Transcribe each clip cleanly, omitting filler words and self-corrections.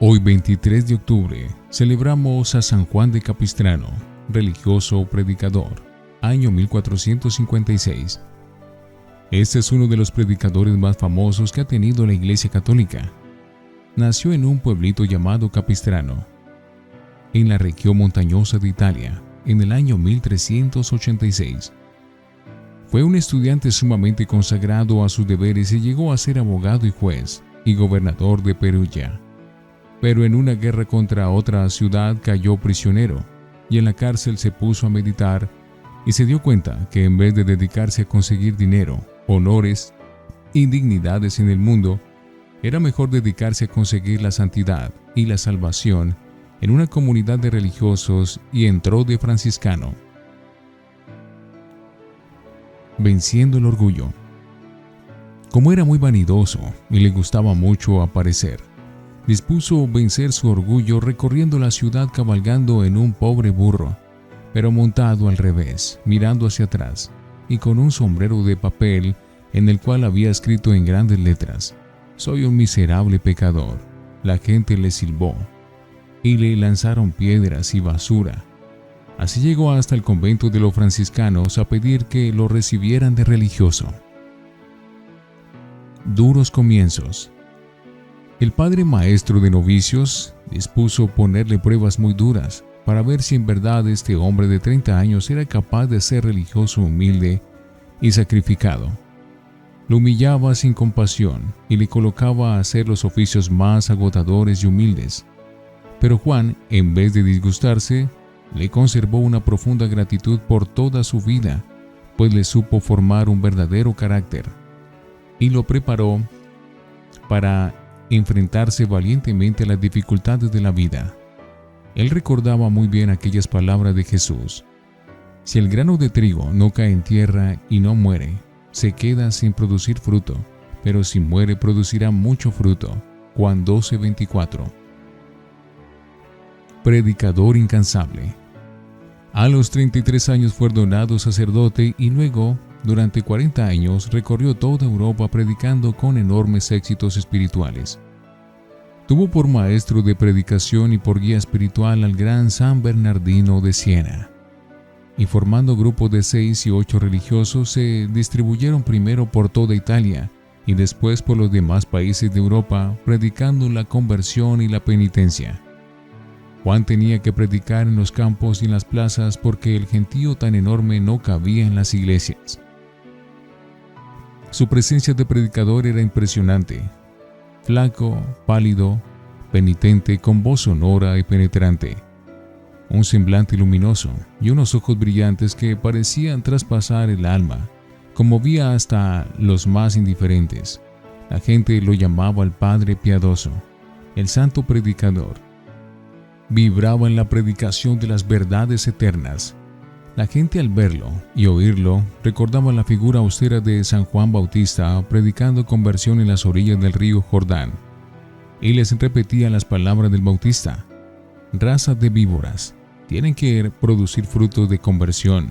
Hoy 23 de octubre celebramos a San Juan de Capistrano, religioso predicador, año 1456. Este es uno de los predicadores más famosos que ha tenido la Iglesia Católica. Nació en un pueblito llamado Capistrano, en la región montañosa de Italia, en el año 1386. Fue un estudiante sumamente consagrado a sus deberes y llegó a ser abogado y juez y gobernador de Perugia. Pero en una guerra contra otra ciudad cayó prisionero y en la cárcel se puso a meditar y se dio cuenta que en vez de dedicarse a conseguir dinero, honores y dignidades en el mundo, era mejor dedicarse a conseguir la santidad y la salvación en una comunidad de religiosos y entró de franciscano. Venciendo el orgullo. Como era muy vanidoso y le gustaba mucho aparecer, dispuso vencer su orgullo recorriendo la ciudad cabalgando en un pobre burro, pero montado al revés, mirando hacia atrás, y con un sombrero de papel en el cual había escrito en grandes letras: «Soy un miserable pecador». La gente le silbó y le lanzaron piedras y basura. Así llegó hasta el convento de los franciscanos a pedir que lo recibieran de religioso. Duros comienzos. El padre maestro de novicios dispuso ponerle pruebas muy duras para ver si en verdad este hombre de 30 años era capaz de ser religioso humilde y sacrificado. Lo humillaba sin compasión y le colocaba a hacer los oficios más agotadores y humildes. Pero Juan, en vez de disgustarse, le conservó una profunda gratitud por toda su vida, pues le supo formar un verdadero carácter y lo preparó para enfrentarse valientemente a las dificultades de la vida. Él recordaba muy bien aquellas palabras de Jesús: «Si el grano de trigo no cae en tierra y no muere, se queda sin producir fruto, pero si muere producirá mucho fruto». Juan 12:24. Predicador incansable. A los 33 años fue ordenado sacerdote y luego, durante 40 años, recorrió toda Europa predicando con enormes éxitos espirituales. Tuvo por maestro de predicación y por guía espiritual al gran San Bernardino de Siena. Y formando grupos de 6 y 8 religiosos, se distribuyeron primero por toda Italia y después por los demás países de Europa, predicando la conversión y la penitencia. Juan tenía que predicar en los campos y en las plazas porque el gentío tan enorme no cabía en las iglesias. Su presencia de predicador era impresionante. Flaco, pálido, penitente, con voz sonora y penetrante, un semblante luminoso y unos ojos brillantes que parecían traspasar el alma, conmovía hasta los más indiferentes. La gente lo llamaba el Padre Piadoso, el Santo Predicador. Vibraba en la predicación de las verdades eternas. La gente al verlo y oírlo recordaba la figura austera de San Juan Bautista predicando conversión en las orillas del río Jordán, y les repetía las palabras del Bautista: «Raza de víboras, tienen que producir frutos de conversión,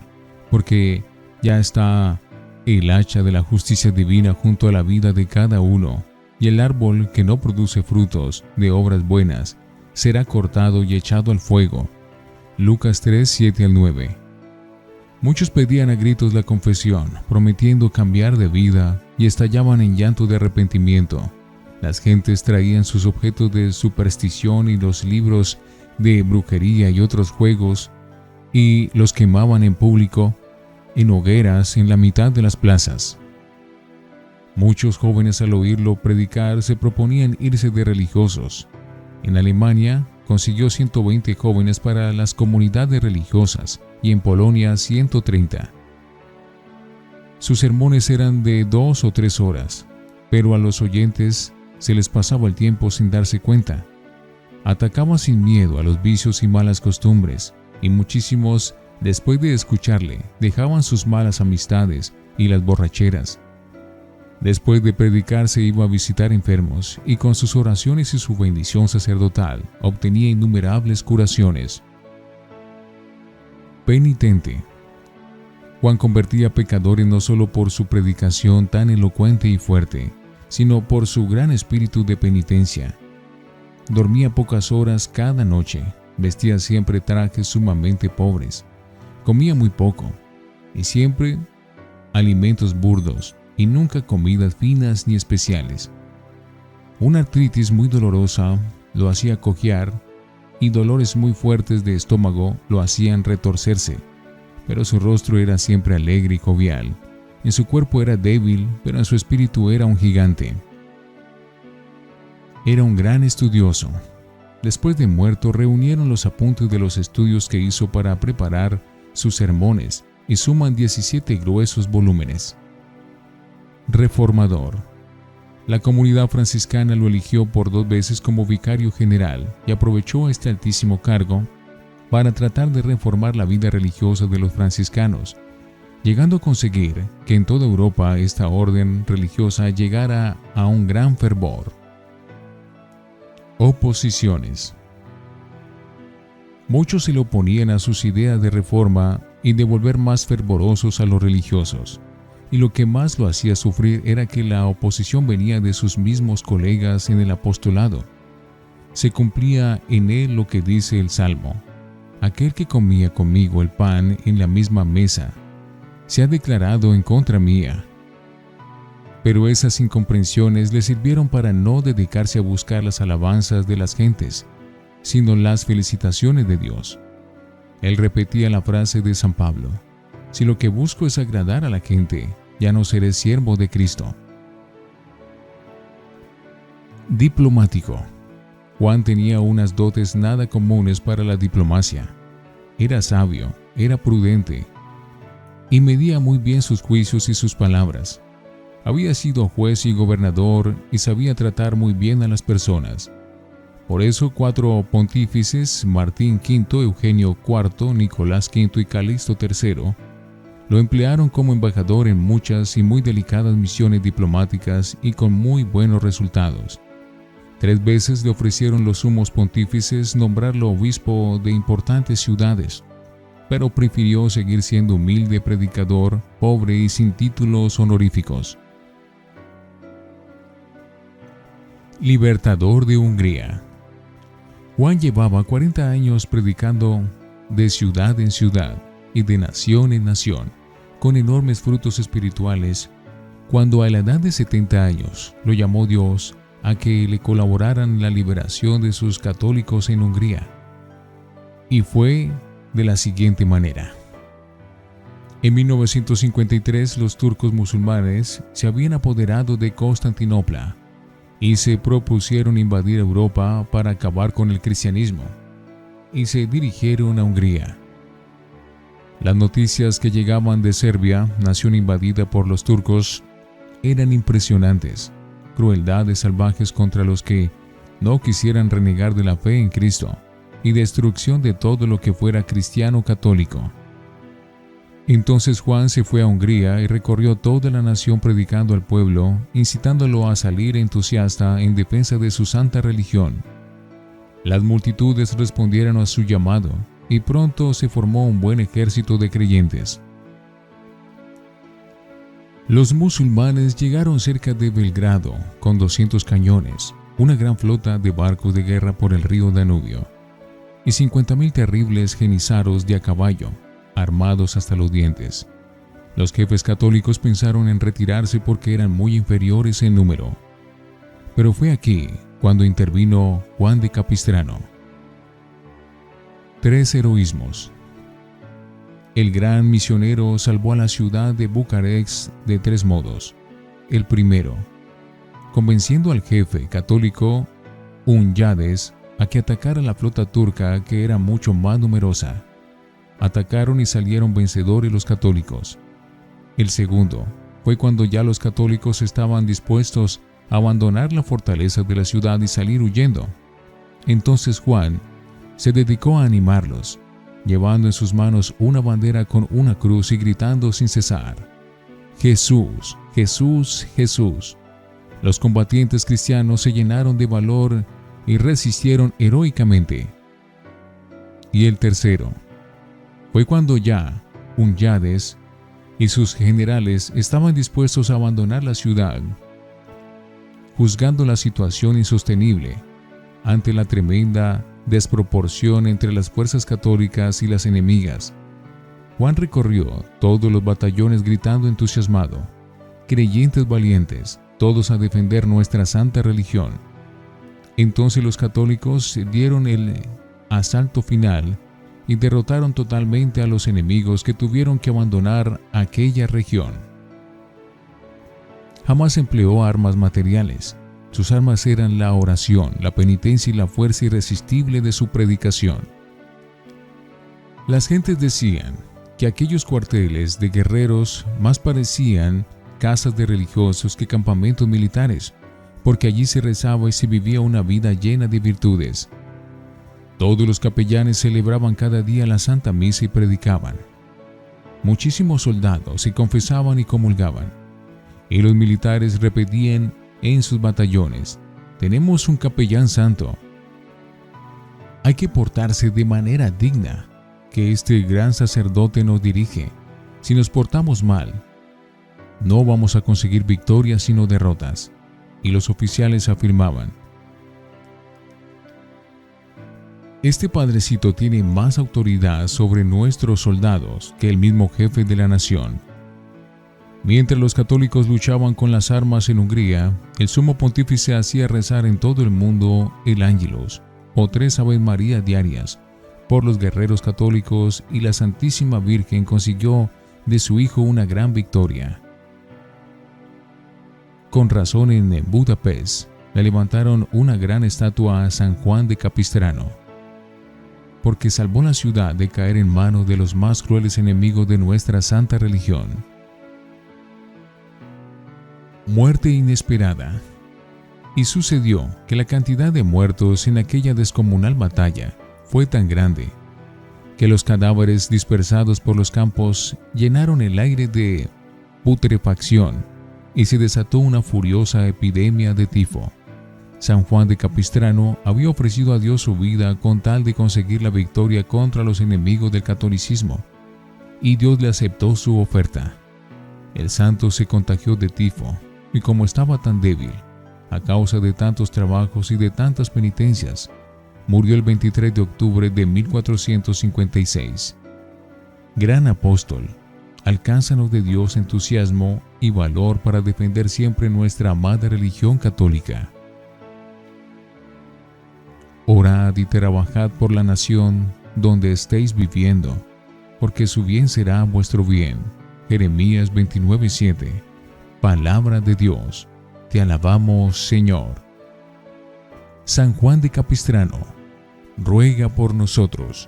porque ya está el hacha de la justicia divina junto a la vida de cada uno, y el árbol que no produce frutos de obras buenas será cortado y echado al fuego». Lucas 3:7-9. Muchos pedían a gritos la confesión, prometiendo cambiar de vida, y estallaban en llanto de arrepentimiento. Las gentes traían sus objetos de superstición y los libros de brujería y otros juegos, y los quemaban en público, en hogueras en la mitad de las plazas. Muchos jóvenes al oírlo predicar se proponían irse de religiosos. En Alemania consiguió 120 jóvenes para las comunidades religiosas y en Polonia 130. Sus sermones eran de 2 o 3 horas, pero a los oyentes se les pasaba el tiempo sin darse cuenta. Atacaba sin miedo a los vicios y malas costumbres, y muchísimos, después de escucharle, dejaban sus malas amistades y las borracheras. Después de predicar se iba a visitar enfermos y con sus oraciones y su bendición sacerdotal obtenía innumerables curaciones. Penitente. Juan convertía pecadores no solo por su predicación tan elocuente y fuerte, sino por su gran espíritu de penitencia. Dormía pocas horas cada noche, vestía siempre trajes sumamente pobres, comía muy poco y siempre alimentos burdos y nunca comidas finas ni especiales. Una artritis muy dolorosa lo hacía cojear y dolores muy fuertes de estómago lo hacían retorcerse, pero su rostro era siempre alegre y jovial. En su cuerpo era débil, pero en su espíritu era un gigante. Era un gran estudioso. Después de muerto, reunieron los apuntes de los estudios que hizo para preparar sus sermones y suman 17 gruesos volúmenes. Reformador. La comunidad franciscana lo eligió por 2 veces como vicario general y aprovechó este altísimo cargo para tratar de reformar la vida religiosa de los franciscanos, llegando a conseguir que en toda Europa esta orden religiosa llegara a un gran fervor. Oposiciones. Muchos se le oponían a sus ideas de reforma y de volver más fervorosos a los religiosos, y lo que más lo hacía sufrir era que la oposición venía de sus mismos colegas en el apostolado. Se cumplía en él lo que dice el Salmo: aquel que comía conmigo el pan en la misma mesa, se ha declarado en contra mía. Pero esas incomprensiones le sirvieron para no dedicarse a buscar las alabanzas de las gentes, sino las felicitaciones de Dios. Él repetía la frase de San Pablo: si lo que busco es agradar a la gente, ya no seré siervo de Cristo. Diplomático. Juan tenía unas dotes nada comunes para la diplomacia. Era sabio, era prudente y medía muy bien sus juicios y sus palabras. Había sido juez y gobernador y sabía tratar muy bien a las personas. Por eso 4 pontífices, Martín V, Eugenio IV, Nicolás V y Calixto III, lo emplearon como embajador en muchas y muy delicadas misiones diplomáticas y con muy buenos resultados. 3 veces le ofrecieron los sumos pontífices nombrarlo obispo de importantes ciudades, pero prefirió seguir siendo humilde predicador, pobre y sin títulos honoríficos. Libertador de Hungría. Juan llevaba 40 años predicando de ciudad en ciudad y de nación en nación, con enormes frutos espirituales, cuando a la edad de 70 años lo llamó Dios a que le colaboraran en la liberación de sus católicos en Hungría. Y fue de la siguiente manera. En 1953 los turcos musulmanes se habían apoderado de Constantinopla y se propusieron invadir Europa para acabar con el cristianismo, y se dirigieron a Hungría. Las noticias que llegaban de Serbia, nación invadida por los turcos, eran impresionantes. Crueldades salvajes contra los que no quisieran renegar de la fe en Cristo, y destrucción de todo lo que fuera cristiano católico. Entonces Juan se fue a Hungría y recorrió toda la nación predicando al pueblo, incitándolo a salir entusiasta en defensa de su santa religión. Las multitudes respondieron a su llamado y pronto se formó un buen ejército de creyentes. Los musulmanes llegaron cerca de Belgrado con 200 cañones, una gran flota de barcos de guerra por el río Danubio y 50.000 terribles jenizaros de a caballo, armados hasta los dientes. Los jefes católicos pensaron en retirarse porque eran muy inferiores en número. Pero fue aquí cuando intervino Juan de Capistrano. 3 heroísmos. El gran misionero salvó a la ciudad de Bucarest de 3 modos. El primero, convenciendo al jefe católico Hunyades a que atacara la flota turca, que era mucho más numerosa. Atacaron y salieron vencedores los católicos. El segundo fue cuando ya los católicos estaban dispuestos a abandonar la fortaleza de la ciudad y salir huyendo. Entonces Juan se dedicó a animarlos, llevando en sus manos una bandera con una cruz y gritando sin cesar: Jesús, Jesús, Jesús. Los combatientes cristianos se llenaron de valor y resistieron heroicamente. Y el tercero fue cuando ya Hunyades y sus generales estaban dispuestos a abandonar la ciudad, juzgando la situación insostenible, ante la tremenda desproporción entre las fuerzas católicas y las enemigas. Juan recorrió todos los batallones gritando entusiasmado: creyentes valientes, todos a defender nuestra santa religión. Entonces los católicos dieron el asalto final y derrotaron totalmente a los enemigos, que tuvieron que abandonar aquella región. Jamás empleó armas materiales. Sus armas eran la oración, la penitencia y la fuerza irresistible de su predicación. Las gentes decían que aquellos cuarteles de guerreros más parecían casas de religiosos que campamentos militares, porque allí se rezaba y se vivía una vida llena de virtudes. Todos los capellanes celebraban cada día la Santa Misa y predicaban. Muchísimos soldados se confesaban y comulgaban, y los militares repetían en sus batallones: tenemos un capellán santo. Hay que portarse de manera digna, que este gran sacerdote nos dirige. Si nos portamos mal, no vamos a conseguir victorias sino derrotas. Y los oficiales afirmaban: este padrecito tiene más autoridad sobre nuestros soldados que el mismo jefe de la nación. Mientras los católicos luchaban con las armas en Hungría, el sumo pontífice hacía rezar en todo el mundo el Ángelus, o 3 Aves María diarias, por los guerreros católicos, y la Santísima Virgen consiguió de su hijo una gran victoria. Con razón, en Budapest le levantaron una gran estatua a San Juan de Capistrano, porque salvó la ciudad de caer en manos de los más crueles enemigos de nuestra santa religión. Muerte inesperada. Y sucedió que la cantidad de muertos en aquella descomunal batalla fue tan grande que los cadáveres dispersados por los campos llenaron el aire de putrefacción y se desató una furiosa epidemia de tifo. San Juan de Capistrano había ofrecido a Dios su vida con tal de conseguir la victoria contra los enemigos del catolicismo, y Dios le aceptó su oferta. El santo se contagió de tifo, y como estaba tan débil, a causa de tantos trabajos y de tantas penitencias, murió el 23 de octubre de 1456. Gran apóstol, alcánzanos de Dios entusiasmo y valor para defender siempre nuestra amada religión católica. Orad y trabajad por la nación donde estéis viviendo, porque su bien será vuestro bien. Jeremías 29:7. Palabra de Dios. Te alabamos, Señor. San Juan de Capistrano, ruega por nosotros.